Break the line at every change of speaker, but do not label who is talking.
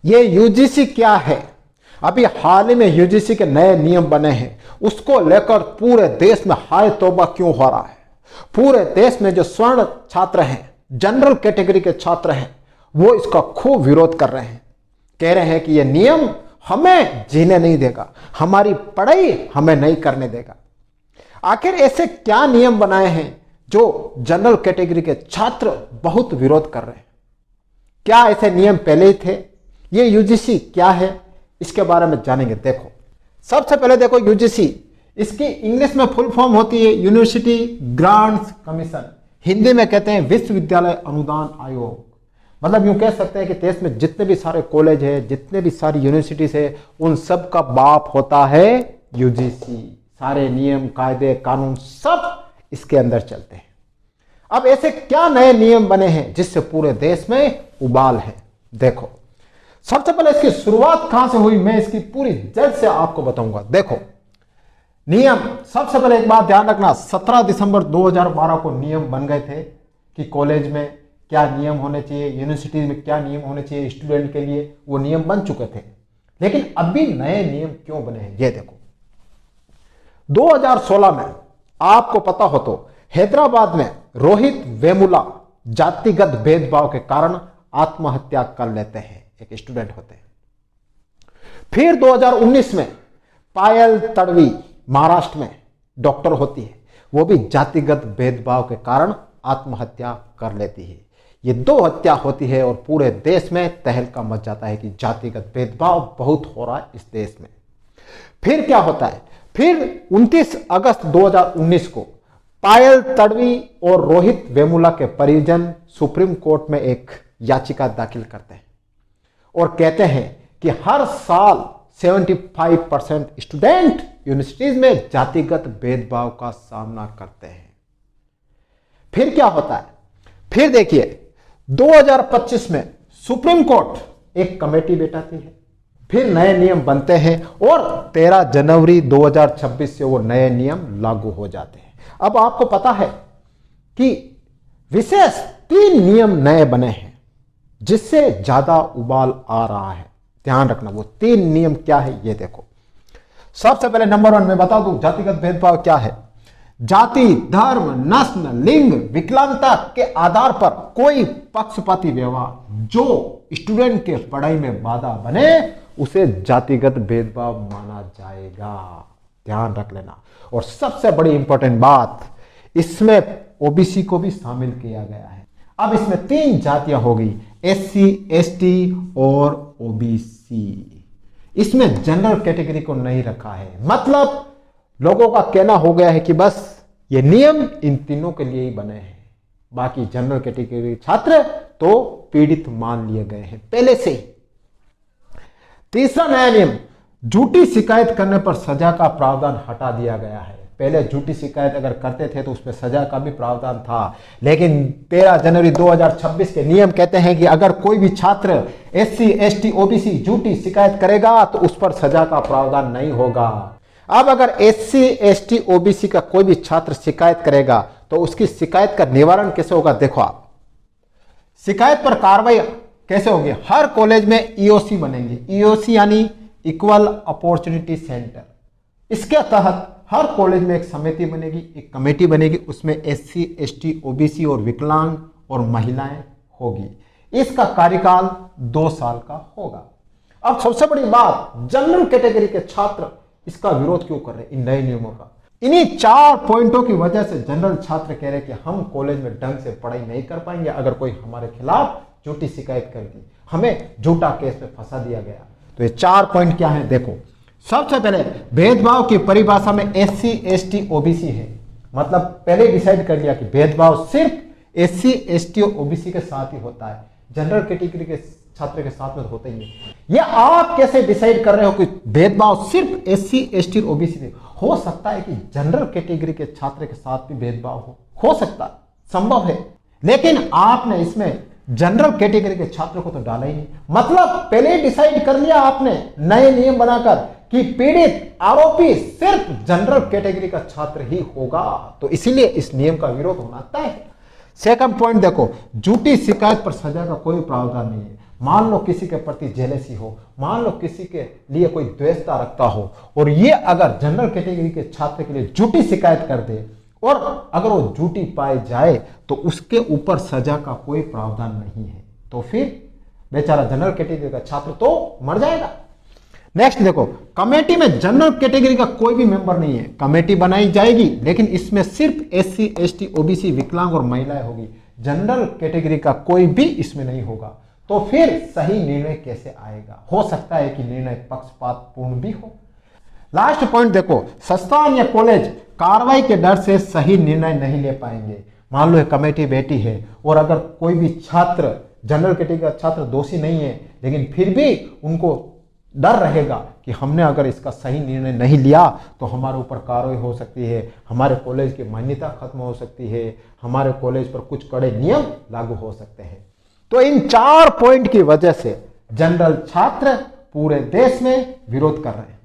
ये यूजीसी क्या है? अभी हाल ही में यूजीसी के नए नियम बने हैं, उसको लेकर पूरे देश में हाय तौबा क्यों हो रहा है। पूरे देश में जो स्वर्ण छात्र हैं, जनरल कैटेगरी के छात्र हैं, वो इसका खूब विरोध कर रहे हैं। कह रहे हैं कि ये नियम हमें जीने नहीं देगा, हमारी पढ़ाई हमें नहीं करने देगा। आखिर ऐसे क्या नियम बनाए हैं जो जनरल कैटेगरी के छात्र बहुत विरोध कर रहे हैं? क्या ऐसे नियम पहले ही थे? ये यूजीसी क्या है, इसके बारे में जानेंगे। देखो, सबसे पहले देखो यूजीसी, इसकी इंग्लिश में फुल फॉर्म होती है यूनिवर्सिटी ग्रांट्स कमीशन, हिंदी में कहते हैं विश्वविद्यालय अनुदान आयोग। मतलब यूं कह सकते हैं कि देश में जितने भी सारे कॉलेज है, जितने भी सारी यूनिवर्सिटीज है, उन सब का बाप होता है यूजीसी। सारे नियम, कायदे, कानून सब इसके अंदर चलते हैं। अब ऐसे क्या नए नियम बने हैं जिससे पूरे देश में उबाल है? देखो, सबसे पहले इसकी शुरुआत कहां से हुई, मैं इसकी पूरी जड़ से आपको बताऊंगा। देखो, नियम, सबसे पहले एक बात ध्यान रखना, 17 दिसंबर 2012 को नियम बन गए थे कि कॉलेज में क्या नियम होने चाहिए, यूनिवर्सिटी में क्या नियम होने चाहिए स्टूडेंट के लिए, वो नियम बन चुके थे। लेकिन अभी नए नियम क्यों बने हैं, ये देखो। 2016 में आपको पता हो तो हैदराबाद में रोहित वेमुला जातिगत भेदभाव के कारण आत्महत्या कर लेते हैं, एक स्टूडेंट होते हैं। फिर 2019 में पायल तड़वी महाराष्ट्र में डॉक्टर होती है, वो भी जातिगत भेदभाव के कारण आत्महत्या कर लेती है। ये 2 हत्या होती है और पूरे देश में तहलका मच जाता है कि जातिगत भेदभाव बहुत हो रहा है इस देश में। फिर क्या होता है, फिर 29 अगस्त 2019 को पायल तड़वी और रोहित वेमुला के परिजन सुप्रीम कोर्ट में एक याचिका दाखिल करते हैं और कहते हैं कि हर साल 75% स्टूडेंट यूनिवर्सिटीज में जातिगत भेदभाव का सामना करते हैं। फिर क्या होता है, फिर देखिए 2025 में सुप्रीम कोर्ट एक कमेटी बैठाती है, फिर नए नियम बनते हैं और 13 जनवरी 2026 से वो नए नियम लागू हो जाते हैं। अब आपको पता है कि विशेष 3 नियम नए बने हैं जिससे ज्यादा उबाल आ रहा है। ध्यान रखना, वो 3 नियम क्या है ये देखो। सबसे पहले नंबर 1 मैं बता दूं, जातिगत भेदभाव क्या है। जाति, धर्म, नस्ल, लिंग, विकलांगता के आधार पर कोई पक्षपाती व्यवहार जो स्टूडेंट के पढ़ाई में बाधा बने उसे जातिगत भेदभाव माना जाएगा। ध्यान रख लेना। और सबसे बड़ी इंपॉर्टेंट बात, इसमें ओबीसी को भी शामिल किया गया है। अब इसमें 3 जातियां होगी, एससी, एसटी और ओबीसी। इसमें जनरल कैटेगरी को नहीं रखा है। मतलब लोगों का कहना हो गया है कि बस ये नियम इन तीनों के लिए ही बने हैं, बाकी जनरल कैटेगरी छात्र तो पीड़ित मान लिए गए हैं पहले से ही। तीसरा नया नियम, झूठी शिकायत करने पर सजा का प्रावधान हटा दिया गया है। पहले झूठी शिकायत अगर करते थे तो उसमें सजा का भी प्रावधान था, लेकिन 13 जनवरी 2026 के नियम कहते हैं कि अगर कोई भी छात्र एससी, एसटी, ओबीसी झूठी शिकायत करेगा तो उस पर सजा का प्रावधान नहीं होगा। अब अगर एससी, एसटी, ओबीसी का कोई भी छात्र शिकायत करेगा तो उसकी शिकायत का निवारण कैसे होगा? देखो, आप शिकायत पर कार्रवाई कैसे होगी? हर कॉलेज में ईओसी बनेंगे। ईओसी यानी इक्वल अपॉर्चुनिटी सेंटर। इसके तहत हर कॉलेज में एक समिति बनेगी, एक कमेटी बनेगी, उसमें एससी, एसटी, ओबीसी और विकलांग और महिलाएं होगी। इसका कार्यकाल 2 साल का होगा। अब सबसे बड़ी बात, जनरल कैटेगरी के छात्र इसका विरोध क्यों कर रहे हैं इन नए नियमों का? इन्हीं 4 पॉइंटों की वजह से जनरल छात्र कह रहे हैं कि हम कॉलेज में ढंग से पढ़ाई नहीं कर पाएंगे अगर कोई हमारे खिलाफ झूठी शिकायत कर दी, हमें झूठा केस में फंसा दिया गया। तो ये 4 पॉइंट क्या है देखो। सबसे पहले, भेदभाव की परिभाषा में एससी, एसटी, ओबीसी है। मतलब पहले डिसाइड कर लिया कि भेदभाव सिर्फ एससी, एसटी और ओबीसी के साथ ही होता है, जनरल कैटेगरी के छात्र के साथ में होता ही नहीं। ये आप कैसे डिसाइड कर रहे हो कि भेदभाव सिर्फ एससी, एसटी और ओबीसी में? हो सकता है कि जनरल कैटेगरी के छात्र के साथ भी भेदभाव हो सकता है, संभव है, लेकिन आपने इसमें जनरल कैटेगरी के छात्र को तो डाला ही नहीं। मतलब पहले डिसाइड कर लिया आपने नए नियम बनाकर कि पीड़ित, आरोपी सिर्फ जनरल कैटेगरी का छात्र ही होगा, तो इसीलिए इस नियम का विरोध होना तय है। सेकंड पॉइंट देखो, झूठी शिकायत पर सजा का कोई प्रावधान नहीं है। मान लो किसी के प्रति जेलसी हो, मान लो किसी के लिए कोई द्वेषता रखता हो, और ये अगर जनरल कैटेगरी के छात्र के लिए झूठी शिकायत कर दे और अगर वो झूठी पाई जाए तो उसके ऊपर सजा का कोई प्रावधान नहीं है, तो फिर बेचारा जनरल कैटेगरी का छात्र तो मर जाएगा। नेक्स्ट देखो, कमेटी में जनरल कैटेगरी का कोई भी मेंबर नहीं है। कमेटी बनाई जाएगी लेकिन इसमें सिर्फ SC, ST, OBC, विकलांग और महिलाएं होगी। जनरल कैटेगरी का कोई भी इसमें नहीं होगा। तो फिर सही निर्णय कैसे आएगा? हो सकता है कि निर्णय पक्षपातपूर्ण भी हो। लास्ट पॉइंट देखो, संस्थान या कॉलेज कार्रवाई के डर से सही निर्णय नहीं ले पाएंगे। मान लो एक कमेटी बैठी है और अगर कोई भी छात्र, जनरल कैटेगरी का छात्र दोषी नहीं है, लेकिन फिर भी उनको डर रहेगा कि हमने अगर इसका सही निर्णय नहीं लिया तो हमारे ऊपर कार्रवाई हो सकती है, हमारे कॉलेज की मान्यता खत्म हो सकती है, हमारे कॉलेज पर कुछ कड़े नियम लागू हो सकते हैं। तो इन 4 पॉइंट की वजह से जनरल छात्र पूरे देश में विरोध कर रहे हैं।